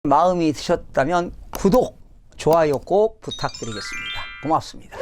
마음이 드셨다면 구독, 좋아요 꼭 부탁드리겠습니다. 고맙습니다.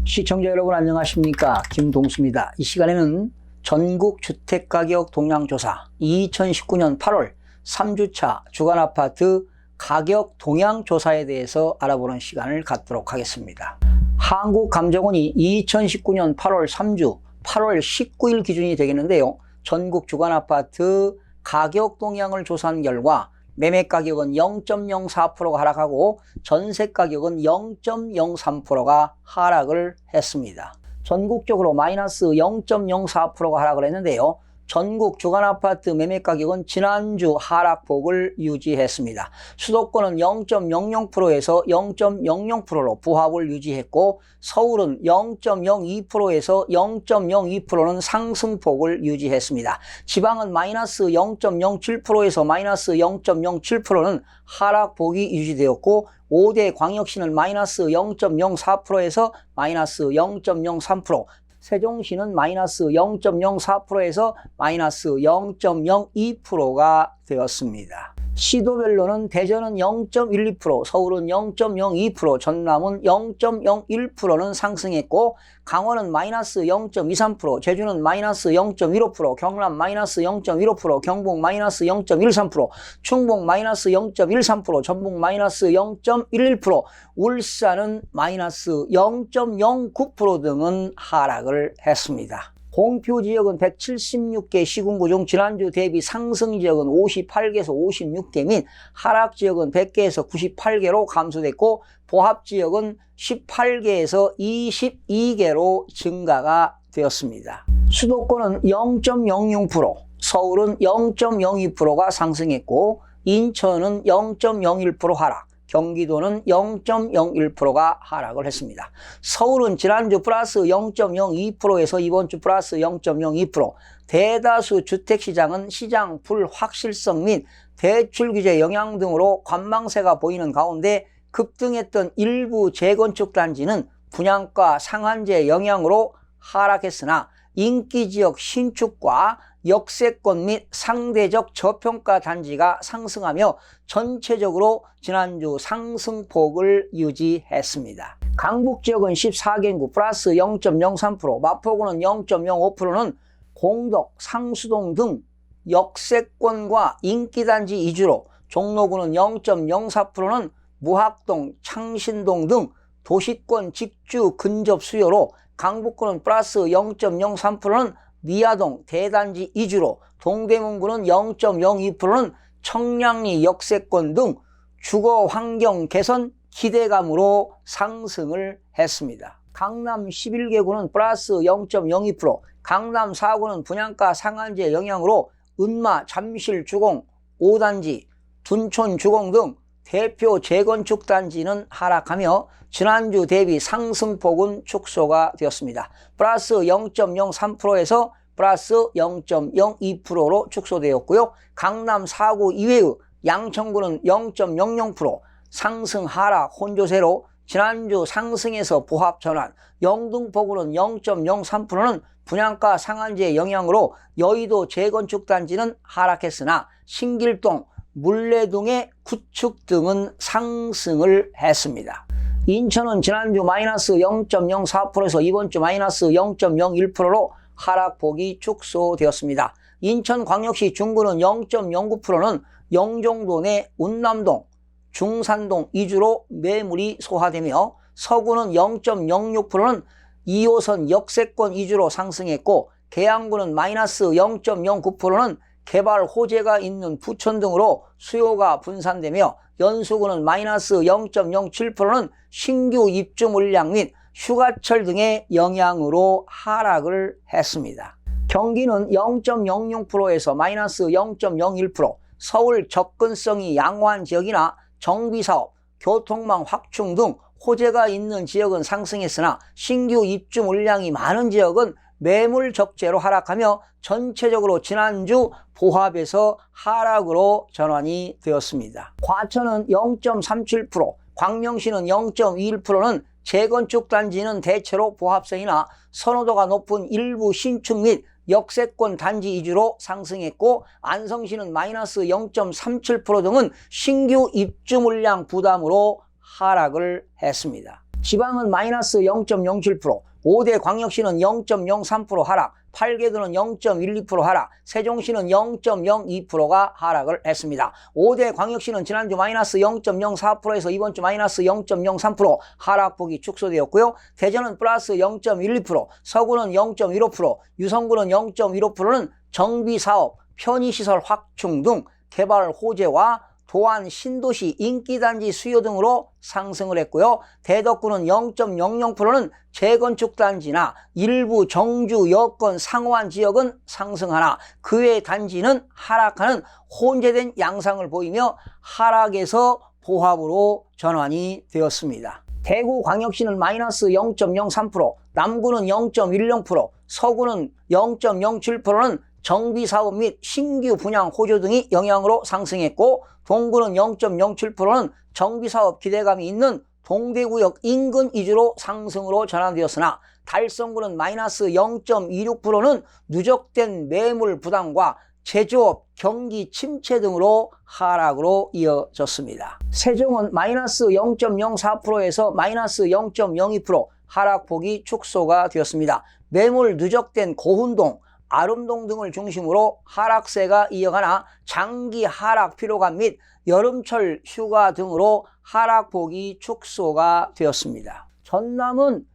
시청자 여러분 안녕하십니까? 김동수입니다. 이 시간에는 전국 주택가격 동향조사 2019년 8월 3주차 주간아파트 가격 동향조사에 대해서 알아보는 시간을 갖도록 하겠습니다. 한국감정원이 2019년 8월 3주 8월 19일 기준이 되겠는데요. 전국 주간아파트 가격 동향을 조사한 결과 매매가격은 0.04%가 하락하고 전세가격은 0.03%가 하락을 했습니다. 전국적으로 마이너스 0.04%가 하락을 했는데요. 전국 주간아파트 매매가격은 지난주 하락폭을 유지했습니다. 수도권은 0.00%에서 0.00%로 부합을 유지했고 서울은 0.02%에서 0.02%는 상승폭을 유지했습니다. 지방은 마이너스 0.07%에서 마이너스 0.07%는 하락폭이 유지되었고 5대 광역시는 마이너스 0.04%에서 마이너스 0.03%, 세종시는 마이너스 0.04%에서 마이너스 0.02%가 되었습니다. 시도별로는 대전은 0.12%, 서울은 0.02%, 전남은 0.01%는 상승했고 강원은 마이너스 0.23%, 제주는 마이너스 0.15%, 경남 마이너스 0.15%, 경북 마이너스 0.13%, 충북 마이너스 0.13%, 전북 마이너스 0.11%, 울산은 마이너스 0.09% 등은 하락을 했습니다. 공표 지역은 176개 시군구 중 지난주 대비 상승 지역은 58개에서 56개 및 하락 지역은 100개에서 98개로 감소됐고 보합 지역은 18개에서 22개로 증가가 되었습니다. 수도권은 0.06%, 서울은 0.02%가 상승했고 인천은 0.01% 하락, 경기도는 0.01%가 하락을 했습니다. 서울은 지난주 플러스 0.02%에서 이번주 플러스 0.02%, 대다수 주택시장은 시장 불확실성 및 대출 규제 영향 등으로 관망세가 보이는 가운데 급등했던 일부 재건축 단지는 분양가 상한제 영향으로 하락했으나 인기지역 신축과 역세권 및 상대적 저평가 단지가 상승하며 전체적으로 지난주 상승폭을 유지했습니다. 강북지역은 14개구 플러스 0.03%, 마포구는 0.05%는 공덕, 상수동 등 역세권과 인기단지 위주로, 종로구는 0.04%는 무학동, 창신동 등 도시권 직주 근접 수요로, 강북구는 플러스 0.03%는 미아동, 대단지 위주로, 동대문구는 0.02%는 청량리 역세권 등 주거 환경 개선 기대감으로 상승을 했습니다. 강남 11개구는 플러스 0.02%, 강남 4구는 분양가 상한제 영향으로 은마, 잠실 주공, 5단지, 둔촌 주공 등 대표 재건축 단지는 하락하며 지난주 대비 상승폭은 축소가 되었습니다. 플러스 0.03%에서 플러스 0.02%로 축소되었고요. 강남 4구 이외의 양천구는 0.00% 상승 하락 혼조세로 지난주 상승에서 보합 전환, 영등포구는 0.03%는 분양가 상한제 영향으로 여의도 재건축 단지는 하락했으나 신길동, 물레동의 구축 등은 상승을 했습니다. 인천은 지난주 마이너스 0.04%에서 이번주 마이너스 0.01%로 하락폭이 축소되었습니다. 인천광역시 중구는 0.09%는 영종도 내 운남동, 중산동 위주로 매물이 소화되며 서구는 0.06%는 2호선 역세권 위주로 상승했고 계양구는 마이너스 0.09%는 개발 호재가 있는 부천 등으로 수요가 분산되며 연수구는 마이너스 0.07%는 신규 입주 물량 및 휴가철 등의 영향으로 하락을 했습니다. 경기는 0.00%에서 마이너스 0.01%, 서울 접근성이 양호한 지역이나 정비사업, 교통망 확충 등 호재가 있는 지역은 상승했으나 신규 입주 물량이 많은 지역은 매물 적재로 하락하며 전체적으로 지난주 보합에서 하락으로 전환이 되었습니다. 과천은 0.37%, 광명시는 0.21%는 재건축 단지는 대체로 보합성이나 선호도가 높은 일부 신축 및 역세권 단지 위주로 상승했고, 안성시는 마이너스 0.37% 등은 신규 입주 물량 부담으로 하락을 했습니다. 지방은 마이너스 0.07%, 5대 광역시는 0.03% 하락, 8개도는 0.12% 하락, 세종시는 0.02%가 하락을 했습니다. 5대 광역시는 지난주 마이너스 0.04%에서 이번 주 마이너스 0.03% 하락폭이 축소되었고요. 대전은 플러스 0.12%, 서구는 0.15%, 유성구는 0.15%는 정비사업, 편의시설 확충 등 개발 호재와 도안 신도시 인기단지 수요 등으로 상승을 했고요. 대덕구는 0.00%는 재건축 단지나 일부 정주 여건 상호한 지역은 상승하나 그 외 단지는 하락하는 혼재된 양상을 보이며 하락에서 보합으로 전환이 되었습니다. 대구광역시는 마이너스 0.03%, 남구는 0.10%, 서구는 0.07%는 정비사업 및 신규 분양 호조 등이 영향으로 상승했고, 동구는 0.07%는 정비사업 기대감이 있는 동대구역 인근 위주로 상승으로 전환되었으나, 달성구는 마이너스 0.26%는 누적된 매물 부담과 제조업 경기 침체 등으로 하락으로 이어졌습니다. 세종은 마이너스 0.04%에서 마이너스 0.02% 하락폭이 축소가 되었습니다. 매물 누적된 고운동, 아름동 등을 중심으로 하락세가 이어가나 장기 하락 피로감 및 여름철 휴가 등으로 하락폭이 축소가 되었습니다. 전남은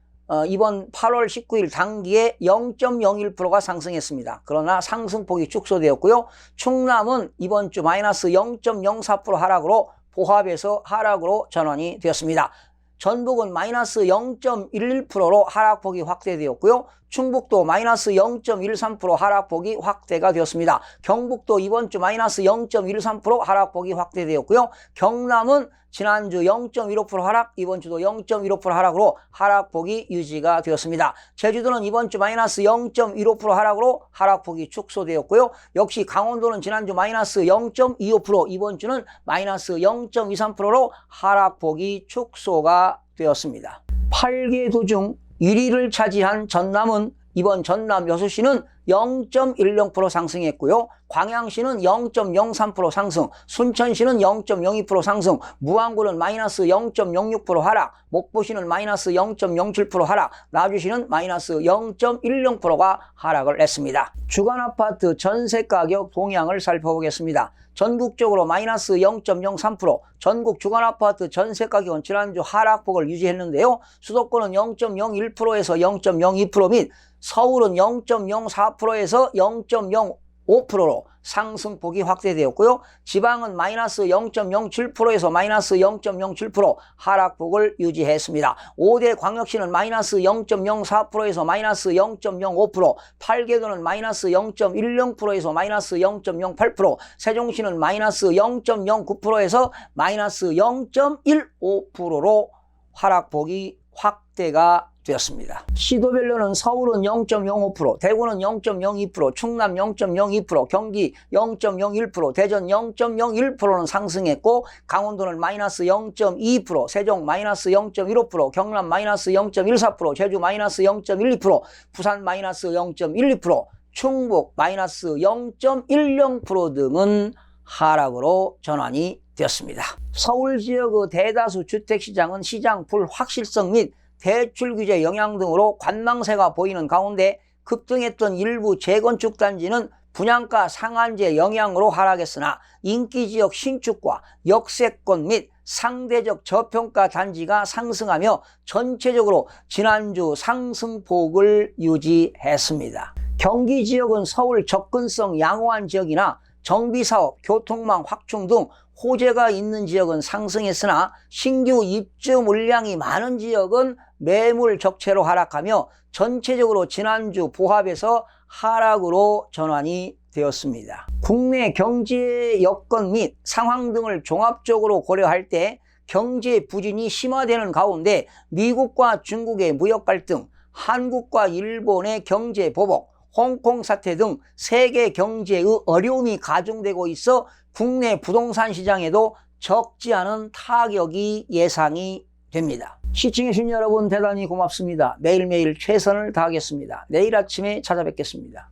이번 8월 19일 단기에 0.01%가 상승했습니다. 그러나 상승폭이 축소되었고요. 충남은 이번 주 마이너스 0.04% 하락으로 보합에서 하락으로 전환이 되었습니다. 전북은 마이너스 0.11%로 하락폭이 확대되었고요. 충북도 마이너스 0.13% 하락폭이 확대가 되었습니다. 경북도 이번 주 마이너스 0.13% 하락폭이 확대되었고요. 경남은 지난주 0.15% 하락, 이번 주도 0.15% 하락으로 하락폭이 유지가 되었습니다. 제주도는 이번 주 마이너스 0.15% 하락으로 하락폭이 축소되었고요. 역시 강원도는 지난주 마이너스 0.25%, 이번 주는 마이너스 0.23%로 하락폭이 축소가 되었습니다. 8개 도 중 1위를 차지한 전남은 이번 전남 여수시는 0.10% 상승했고요. 광양시는 0.03% 상승, 순천시는 0.02% 상승, 무안구는 마이너스 0.06% 하락, 목포시는 마이너스 0.07% 하락, 나주시는 마이너스 0.10%가 하락을 했습니다. 주간아파트 전세가격 동향을 살펴보겠습니다. 전국적으로 마이너스 0.03%, 전국 주간아파트 전세가격은 지난주 하락폭을 유지했는데요. 수도권은 0.01%에서 0.02% 및 서울은 0.04%에서 0.05%로 상승폭이 확대되었고요. 지방은 마이너스 0.07%에서 마이너스 0.07% 하락폭을 유지했습니다. 5대 광역시는 마이너스 0.04%에서 마이너스 0.05%, 8개도는 마이너스 0.10%에서 마이너스 0.08%, 세종시는 마이너스 0.09%에서 마이너스 0.15%로 하락폭이 확대가 되었습니다. 시도별로는 서울은 0.05%, 대구는 0.02%, 충남 0.02%, 경기 0.01%, 대전 0.01%는 상승했고, 강원도는 마이너스 0.2%, 세종 마이너스 0.15%, 경남 마이너스 0.14%, 제주 마이너스 0.12%, 부산 마이너스 0.12%, 충북 마이너스 0.10% 등은 하락으로 전환이 되었습니다. 서울 지역의 대다수 주택시장은 시장 불확실성 및 대출 규제 영향 등으로 관망세가 보이는 가운데 급등했던 일부 재건축 단지는 분양가 상한제 영향으로 하락했으나 인기지역 신축과 역세권 및 상대적 저평가 단지가 상승하며 전체적으로 지난주 상승폭을 유지했습니다. 경기 지역은 서울 접근성 양호한 지역이나 정비사업, 교통망 확충 등 호재가 있는 지역은 상승했으나 신규 입주 물량이 많은 지역은 매물 적체로 하락하며 전체적으로 지난주 보합에서 하락으로 전환이 되었습니다. 국내 경제 여건 및 상황 등을 종합적으로 고려할 때 경제 부진이 심화되는 가운데 미국과 중국의 무역 갈등, 한국과 일본의 경제 보복, 홍콩 사태 등 세계 경제의 어려움이 가중되고 있어 국내 부동산 시장에도 적지 않은 타격이 예상이 됩니다. 시청해주신 여러분 대단히 고맙습니다. 매일매일 최선을 다하겠습니다. 내일 아침에 찾아뵙겠습니다.